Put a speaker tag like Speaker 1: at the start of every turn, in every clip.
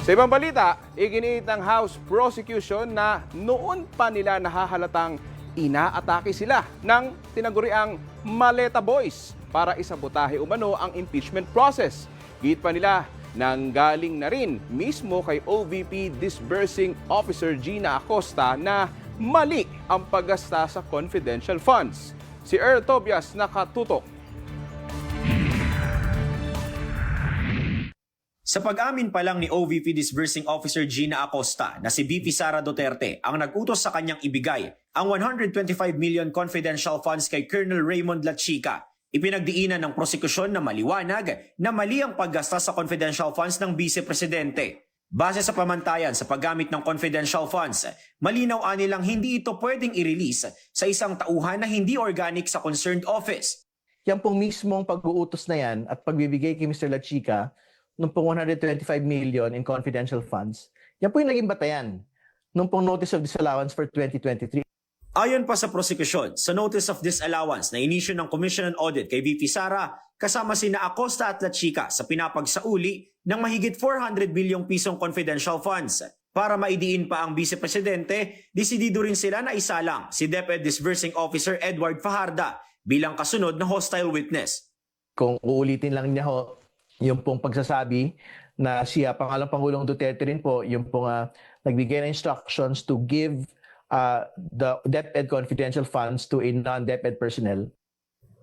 Speaker 1: Sa ibang balita, iginiit ng House Prosecution na noon pa nila nahahalatang inaatake sila ng tinaguriang Maleta Boys para isabotahe umano ang impeachment process. Git pa nila nanggaling na rin mismo kay OVP Disbursing Officer Gina Acosta na mali ang paggasta sa confidential funds. Si Earl Tobias nakatutok.
Speaker 2: Sa pag-amin pa lang ni OVP Disbursing Officer Gina Acosta na si VP Sara Duterte ang nag-utos sa kanyang ibigay ang 125 million confidential funds kay Colonel Raymond Lachica, ipinagdiinan ng prosekusyon na maliwanag na mali ang paggasta sa confidential funds ng Vice Presidente. Base sa pamantayan sa paggamit ng confidential funds, malinaw nilang hindi ito pwedeng i-release sa isang tauhan na hindi organic sa concerned office.
Speaker 3: Yan pong mismong pag-uutos na yan at pagbibigay kay Mr. Lachica nung pong 125 million in confidential funds, yan po yung naging batayan nung pong Notice of Disallowance for 2023.
Speaker 2: Ayon pa sa prosekusyon, sa Notice of Disallowance na inisyu ng Commission on Audit kay VP Sara, kasama sina Acosta at Lachica sa pinapagsauli ng mahigit 400 bilyong pisong confidential funds. Para maidiin pa ang Vice Presidente, desidido rin sila na isalang si DepEd Disbursing Officer Edward Fajarda bilang kasunod na hostile witness.
Speaker 3: Kung uulitin lang niya ho, yung pong pagsasabi na siya, pangalang Pangulong Duterte rin po, yung pong nagbigay ng instructions to give the DepEd confidential funds to a non-DepEd personnel.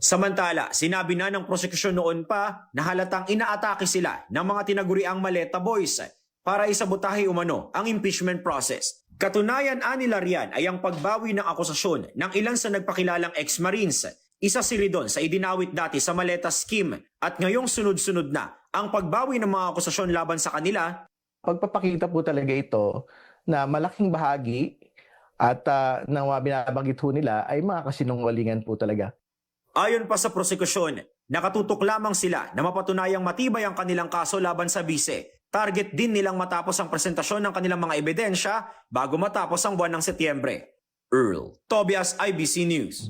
Speaker 2: Samantala, sinabi na ng prosekusyon noon pa na halatang inaatake sila ng mga tinaguriang Maleta Boys para isabotahe umano ang impeachment process. Katunayan nila riyan ay ang pagbawi ng akusasyon ng ilan sa nagpakilalang ex-Marines. Isa sila doon sa idinawit dati sa Maleta Scheme at ngayong sunod-sunod na ang pagbawi ng mga akusasyon laban sa kanila.
Speaker 3: Pagpapakita po talaga ito na malaking bahagi at ng mga binabanggit ho nila ay mga kasinungalingan po talaga.
Speaker 2: Ayon pa sa prosekusyon, nakatutok lamang sila na mapatunayang matibay ang kanilang kaso laban sa bise. Target din nilang matapos ang presentasyon ng kanilang mga ebidensya bago matapos ang buwan ng Setyembre. Earl Tobias, IBC News.